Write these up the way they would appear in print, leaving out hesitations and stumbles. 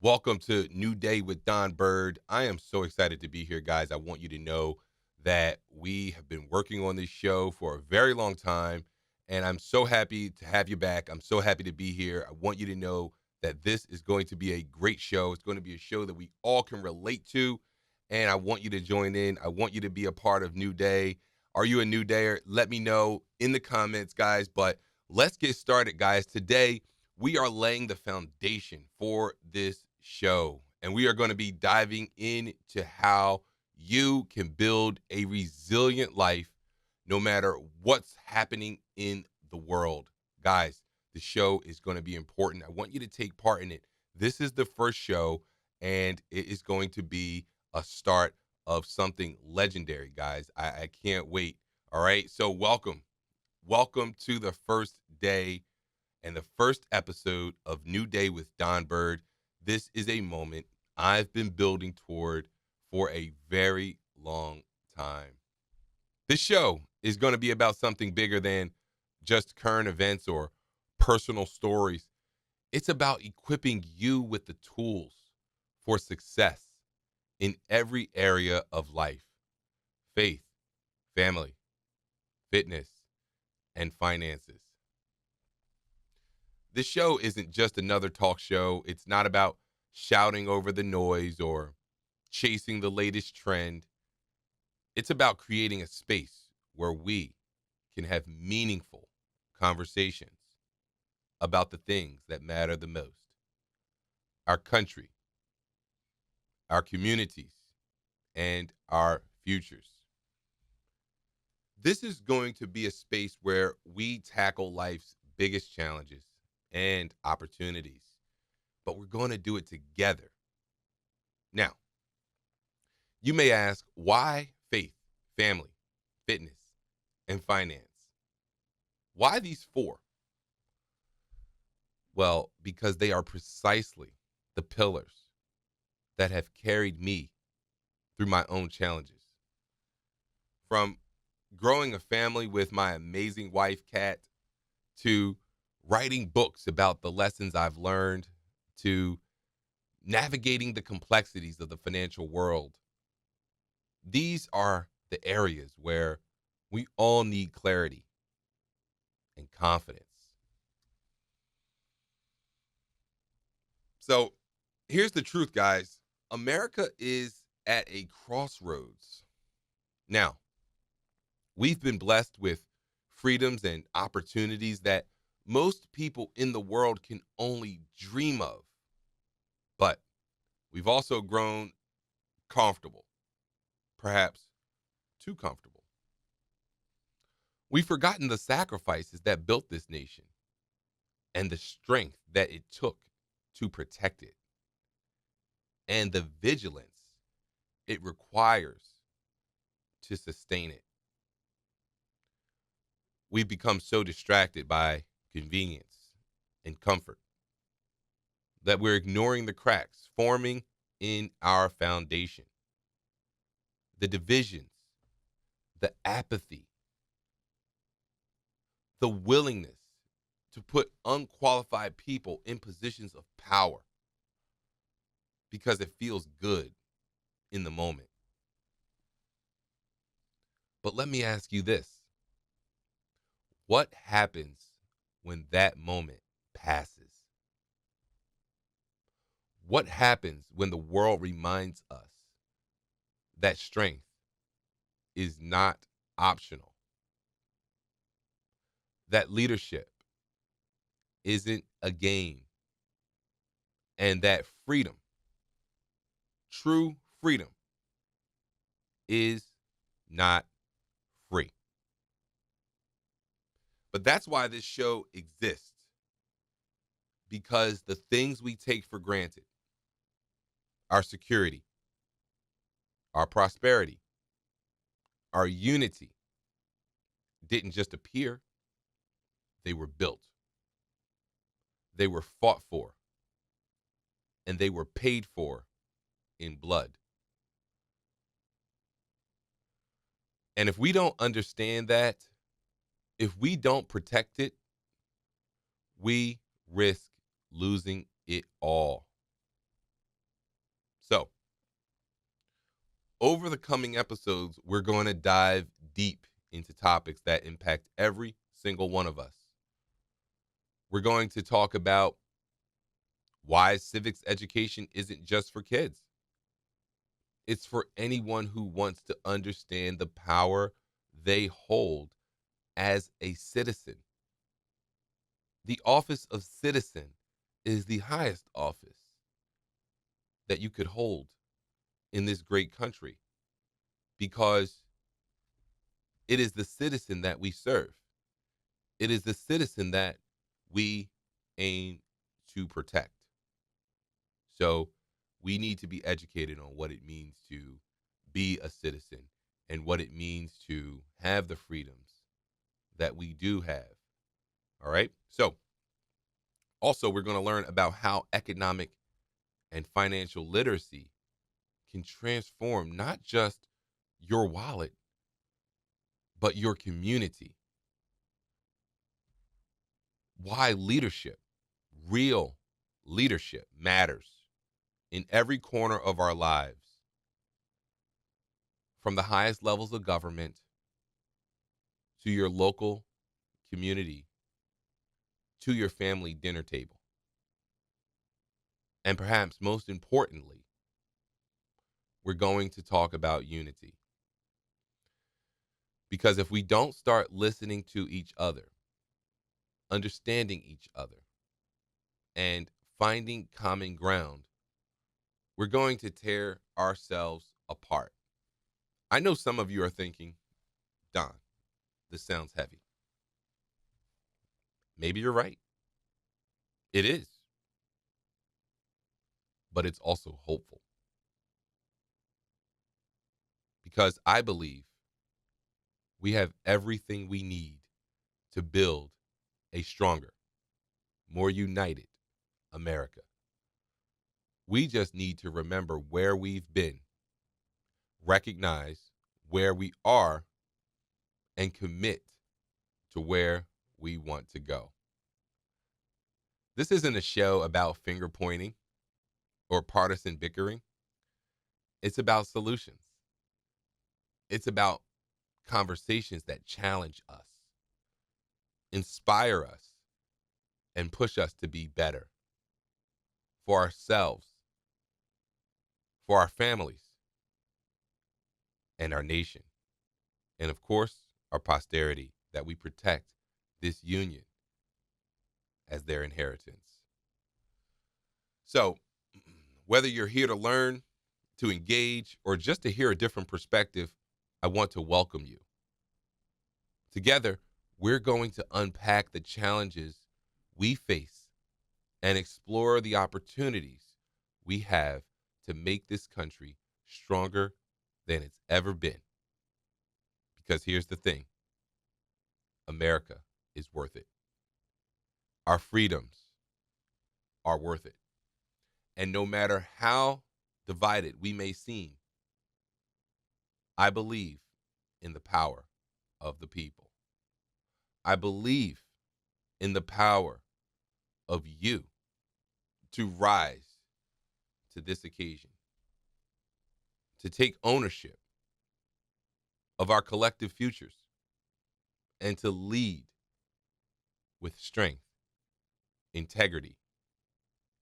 Welcome to New Day with Don Bird. I am so excited to be here, guys. I want you to know that we have been working on this show for a very long time, and I'm so happy to have you back. I'm so happy to be here. I want you to know that this is going to be a great show. It's going to be a show that we all can relate to, and I want you to join in. I want you to be a part of New Day. Are you a New Dayer? Let me know in the comments, guys. But let's get started, guys. Today, we are laying the foundation for this show, and we are going to be diving into how you can build a resilient life no matter what's happening in the world. Guys, the show is going to be important. I want you to take part in it. This is the first show, and it is going to be a start of something legendary, guys. I can't wait. All right. So, welcome. Welcome to the first day and the first episode of New Day with Don Bird. This is a moment I've been building toward for a very long time. This show is going to be about something bigger than just current events or personal stories. It's about equipping you with the tools for success in every area of life: faith, family, fitness, and finances. This show isn't just another talk show. It's not about shouting over the noise or chasing the latest trend. It's about creating a space where we can have meaningful conversations about the things that matter the most: our country, our communities, and our futures. This is going to be a space where we tackle life's biggest challenges and opportunities, but we're going to do it together. Now, you may ask, why faith, family, fitness, and finance? Why these four? Well, because they are precisely the pillars that have carried me through my own challenges. From growing a family with my amazing wife, Kat, to writing books about the lessons I've learned, to navigating the complexities of the financial world. These are the areas where we all need clarity and confidence. So here's the truth, guys. America is at a crossroads. Now, we've been blessed with freedoms and opportunities that most people in the world can only dream of. But we've also grown comfortable, perhaps too comfortable. We've forgotten the sacrifices that built this nation and the strength that it took to protect it, and the vigilance it requires to sustain it. We've become so distracted by convenience and comfort that we're ignoring the cracks forming in our foundation, the divisions, the apathy, the willingness to put unqualified people in positions of power because it feels good in the moment. But let me ask you this: what happens when that moment passes? What happens when the world reminds us that strength is not optional, that leadership isn't a game, and that freedom, true freedom, is not free? But that's why this show exists, because the things we take for granted, our security, our prosperity, our unity, didn't just appear, they were built, they were fought for, and they were paid for in blood. And if we don't understand that, if we don't protect it, we risk losing it all. So, over the coming episodes, we're going to dive deep into topics that impact every single one of us. We're going to talk about why civics education isn't just for kids. It's for anyone who wants to understand the power they hold as a citizen. The office of citizen is the highest office that you could hold in this great country because it is the citizen that we serve. It is the citizen that we aim to protect. So we need to be educated on what it means to be a citizen and what it means to have the freedoms that we do have. All right. So also, we're going to learn about how economic and financial literacy can transform not just your wallet, but your community. Why leadership, real leadership, matters in every corner of our lives, from the highest levels of government to your local community to your family dinner table. And perhaps most importantly, we're going to talk about unity. Because if we don't start listening to each other, understanding each other, and finding common ground, we're going to tear ourselves apart. I know some of you are thinking, Don, this sounds heavy. Maybe you're right. It is. But it's also hopeful. Because I believe we have everything we need to build a stronger, more united America. We just need to remember where we've been, recognize where we are, and commit to where we want to go. This isn't a show about finger pointing or partisan bickering. It's about solutions. It's about conversations that challenge us, inspire us, and push us to be better for ourselves, for our families, and our nation. And of course, our posterity, that we protect this union as their inheritance. So, whether you're here to learn, to engage, or just to hear a different perspective, I want to welcome you. Together, we're going to unpack the challenges we face and explore the opportunities we have to make this country stronger than it's ever been. Because here's the thing, America is worth it. Our freedoms are worth it. And no matter how divided we may seem, I believe in the power of the people. I believe in the power of you to rise to this occasion, to take ownership of our collective futures, and to lead with strength, integrity,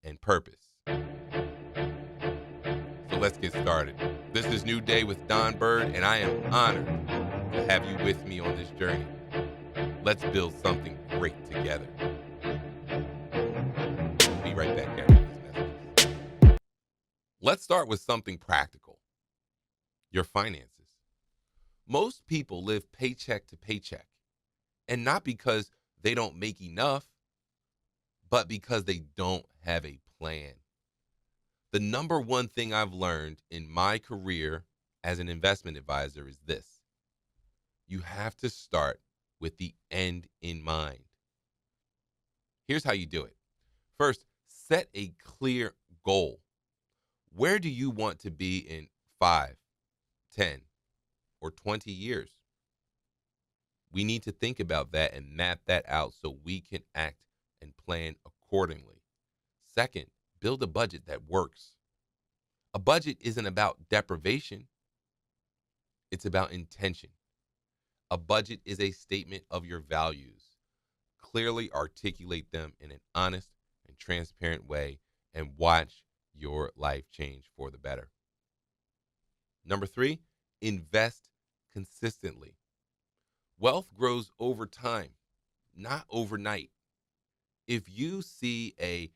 and purpose. So let's get started. This is New Day with Don Bird, and I am honored to have you with me on this journey. Let's build something great together. Be right back after these messages. Let's start with something practical, your finances. Most people live paycheck to paycheck, and not because they don't make enough, but because they don't have a plan. The number one thing I've learned in my career as an investment advisor is this: you have to start with the end in mind. Here's how you do it. First, set a clear goal. Where do you want to be in 5, 10, or 20 years? We need to think about that and map that out so we can act and plan accordingly. Second, build a budget that works. A budget isn't about deprivation, it's about intention. A budget is a statement of your values. Clearly articulate them in an honest and transparent way and watch your life change for the better. Number three, invest consistently. Wealth grows over time, not overnight. If you see a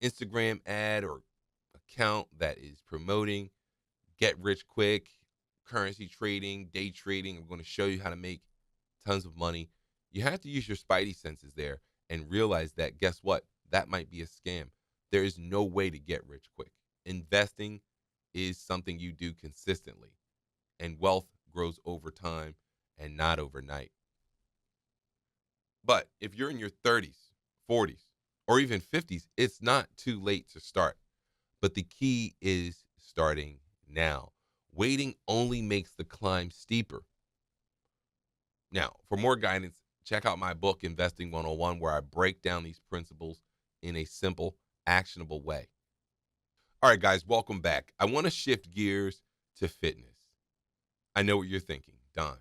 Instagram ad or account that is promoting get rich quick, currency trading, day trading, I'm going to show you how to make tons of money. You have to use your spidey senses there and realize that guess what? That might be a scam. There is no way to get rich quick. Investing is something you do consistently, and wealth grows over time and not overnight. But if you're in your 30s, 40s, or even 50s, it's not too late to start. But the key is starting now. Waiting only makes the climb steeper. Now, for more guidance, check out my book, Investing 101, where I break down these principles in a simple, actionable way. All right, guys, welcome back. I want to shift gears to fitness. I know what you're thinking, Don.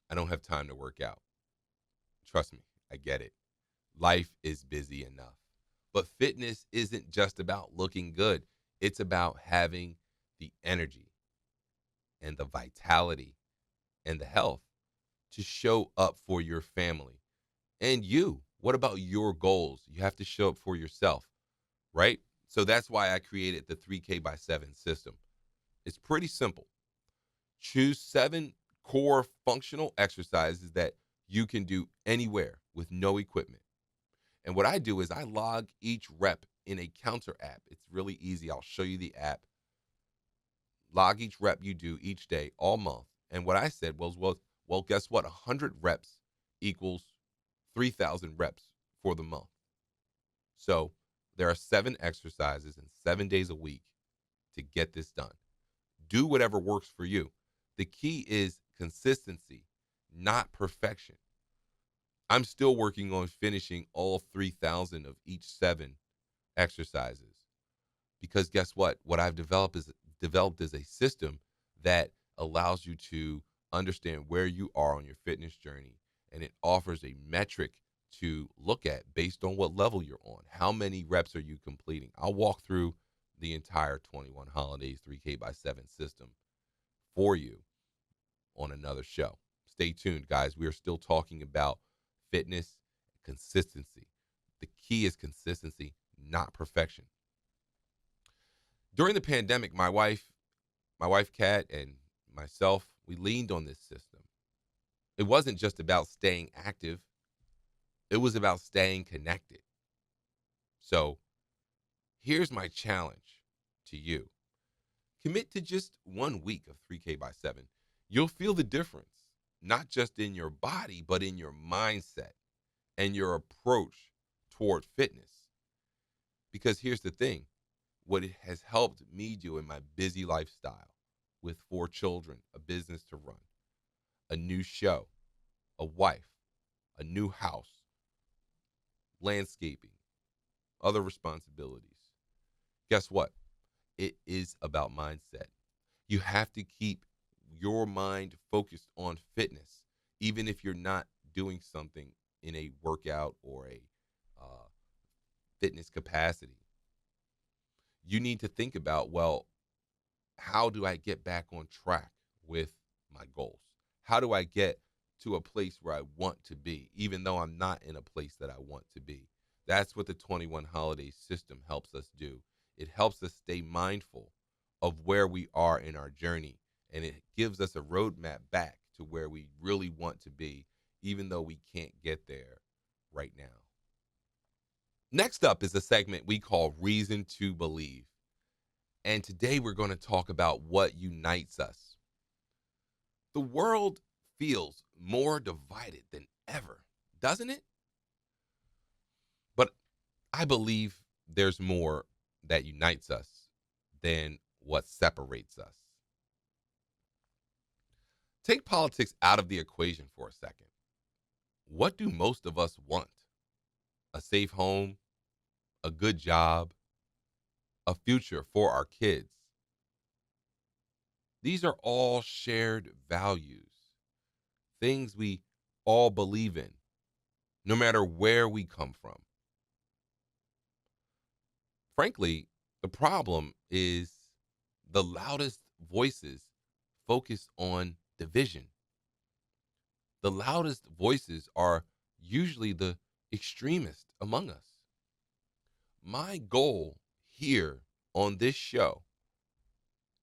I don't have time to work out. Trust me, I get it. Life is busy enough. But fitness isn't just about looking good, it's about having the energy and the vitality and the health to show up for your family and you. What about your goals? You have to show up for yourself, right? So that's why I created the 3K by 7 system. It's pretty simple. Choose 7 core functional exercises that you can do anywhere with no equipment. And what I do is I log each rep in a counter app. It's really easy. I'll show you the app. Log each rep you do each day, all month. And what I said was, well, guess what? 100 reps equals 3,000 reps for the month. So there are 7 exercises and 7 days a week to get this done. Do whatever works for you. The key is consistency, not perfection. I'm still working on finishing all 3,000 of each 7 exercises because guess what? What I've developed is a system that allows you to understand where you are on your fitness journey, and it offers a metric to look at based on what level you're on. How many reps are you completing? I'll walk through the entire 21 Holidays 3K by 7 system for you on another show. Stay tuned, guys. We are still talking about fitness, consistency. The key is consistency, not perfection. During the pandemic, my wife Kat, and myself, we leaned on this system. It wasn't just about staying active, it was about staying connected. So here's my challenge to you. Commit to just 1 week of 3K by 7. You'll feel the difference, not just in your body, but in your mindset and your approach toward fitness. Because here's the thing, what it has helped me do in my busy lifestyle with 4 children, a business to run, a new show, a wife, a new house, landscaping, other responsibilities. Guess what? It is about mindset. You have to keep your mind focused on fitness, even if you're not doing something in a workout or a fitness capacity. You need to think about, well, how do I get back on track with my goals? How do I get to a place where I want to be, even though I'm not in a place that I want to be? That's what the 21 Holidays system helps us do. It helps us stay mindful of where we are in our journey, and it gives us a roadmap back to where we really want to be, even though we can't get there right now. Next up is a segment we call Reason to Believe. And today we're going to talk about what unites us. The world feels more divided than ever, doesn't it? But I believe there's more that unites us than what separates us. Take politics out of the equation for a second. What do most of us want? A safe home, a good job, a future for our kids. These are all shared values, things we all believe in, no matter where we come from. Frankly, the problem is the loudest voices focus on division. The loudest voices are usually the extremist among us. My goal here on this show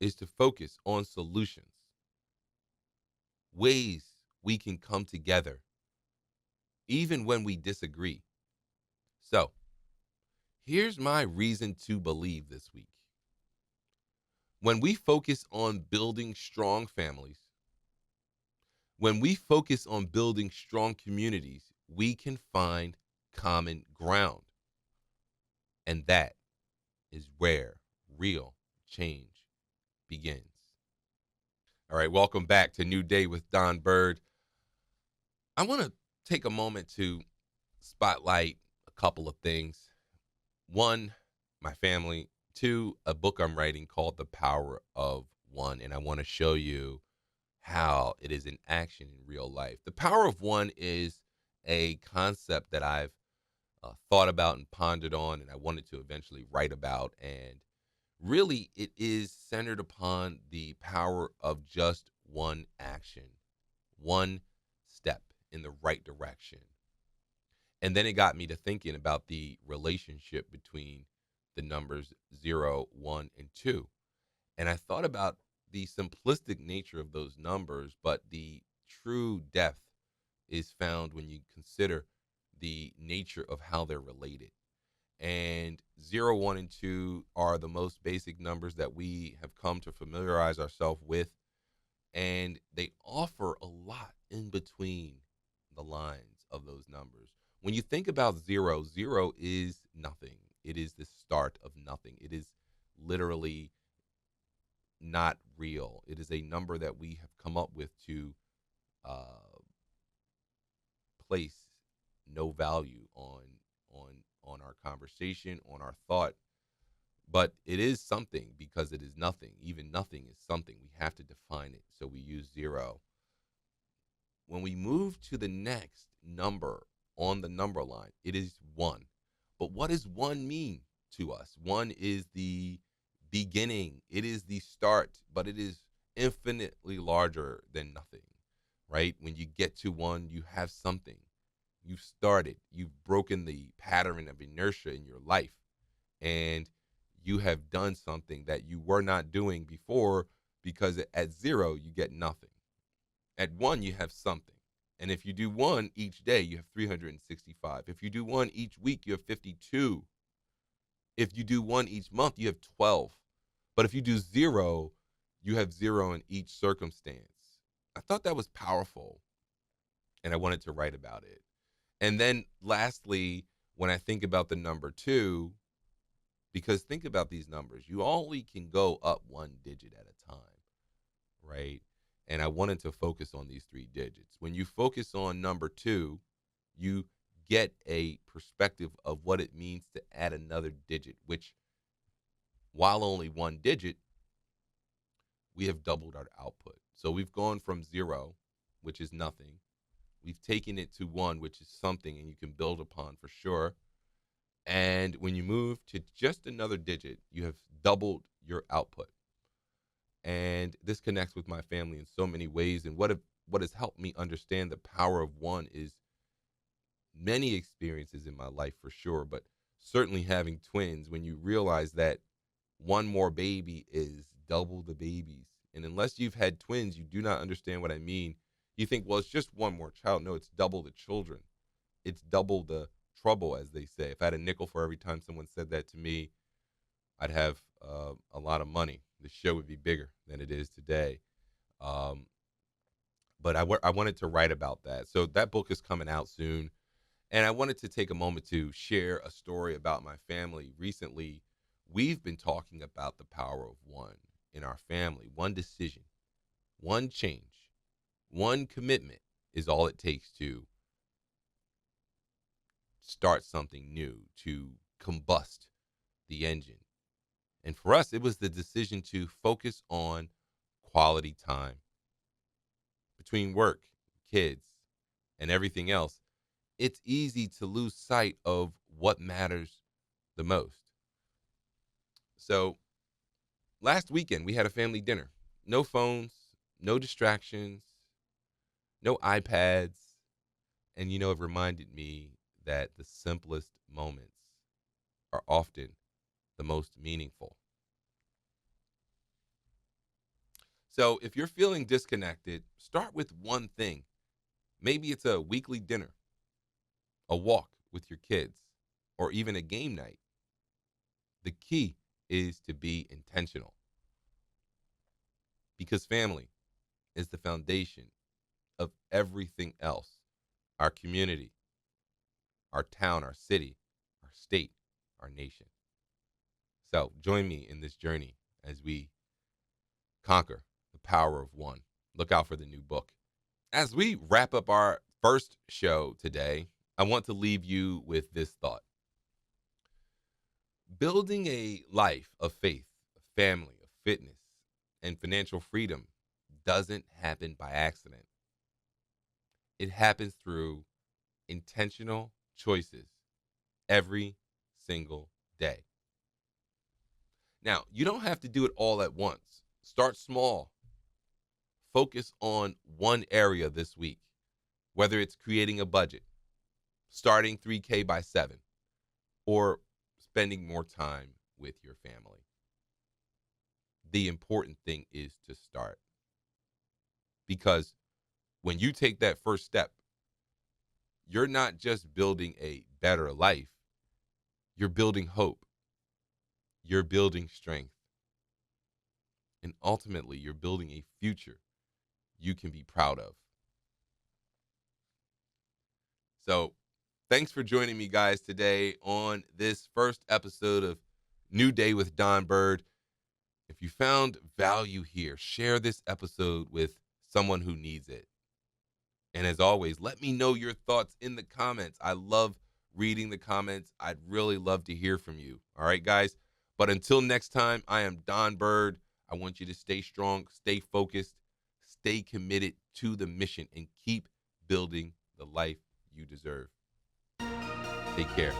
is to focus on solutions, ways we can come together, even when we disagree. So, here's my reason to believe this week. When we focus on building strong families, when we focus on building strong communities, we can find common ground. And that is where real change begins. All right, welcome back to New Day with Don Bird. I want to take a moment to spotlight a couple of things. One, my family. Two, a book I'm writing called The Power of One. And I want to show you how it is in action in real life. The power of one is a concept that I've thought about and pondered on, and I wanted to eventually write about. And really, it is centered upon the power of just one action, one step in the right direction. And then it got me to thinking about the relationship between the numbers 0, 1, and 2. And I thought about the simplistic nature of those numbers, but the true depth is found when you consider the nature of how they're related. And 0, 1, and 2 are the most basic numbers that we have come to familiarize ourselves with. And they offer a lot in between the lines of those numbers. When you think about zero, zero is nothing. It is the start of nothing. It is literally not real. It is a number that we have come up with to uh, place no value on on our conversation, on our thought. But it is something because it is nothing. Even nothing is something. We have to define it. So we use zero. When we move to the next number on the number line, it is one. But what does one mean to us? One is the beginning, it is the start, but it is infinitely larger than nothing, right? When you get to one, you have something. You've started, you've broken the pattern of inertia in your life, and you have done something that you were not doing before because at zero, you get nothing. At one, you have something. And if you do one each day, you have 365. If you do one each week, you have 52. If you do one each month, you have 12. But if you do zero, you have zero in each circumstance. I thought that was powerful, and I wanted to write about it. And then lastly, when I think about the number two, because think about these numbers, you only can go up one digit at a time, right? And I wanted to focus on these three digits. When you focus on number two, you get a perspective of what it means to add another digit, which, while only one digit, we have doubled our output. So we've gone from zero, which is nothing. We've taken it to one, which is something, and you can build upon for sure. And when you move to just another digit, you have doubled your output. And this connects with my family in so many ways. And what has helped me understand the power of one is many experiences in my life for sure, but certainly having twins, when you realize that one more baby is double the babies. And unless you've had twins, you do not understand what I mean. You think, well, it's just one more child. No, it's double the children. It's double the trouble, as they say. If I had a nickel for every time someone said that to me, I'd have a lot of money. The show would be bigger than it is today. Um, but I wanted to write about that. So that book is coming out soon. And I wanted to take a moment to share a story about my family. Recently, we've been talking about the power of one in our family. One decision, one change, one commitment is all it takes to start something new, to combust the engine. And for us, it was the decision to focus on quality time. Between work, kids, and everything else, it's easy to lose sight of what matters the most. So, last weekend, we had a family dinner. No phones, no distractions, no iPads. And, it reminded me that the simplest moments are often the most meaningful. So, if you're feeling disconnected, start with one thing. Maybe it's a weekly dinner, a walk with your kids, or even a game night. The key is to be intentional because family is the foundation of everything else: our community, our town, our city, our state, our nation. So join me in this journey as we conquer the power of one. Look out for the new book. As we wrap up our first show today, I want to leave you with this thought. Building a life of faith, of family, of fitness, and financial freedom doesn't happen by accident. It happens through intentional choices every single day. Now, you don't have to do it all at once. Start small. Focus on one area this week, whether it's creating a budget, starting 3K by 7, or spending more time with your family. The important thing is to start. Because when you take that first step, you're not just building a better life, you're building hope, you're building strength, and ultimately, you're building a future you can be proud of. So, thanks for joining me, guys, today on this first episode of New Day with Don Bird. If you found value here, share this episode with someone who needs it. And as always, let me know your thoughts in the comments. I love reading the comments. I'd really love to hear from you. All right, guys? But until next time, I am Don Bird. I want you to stay strong, stay focused, stay committed to the mission, and keep building the life you deserve. Take care.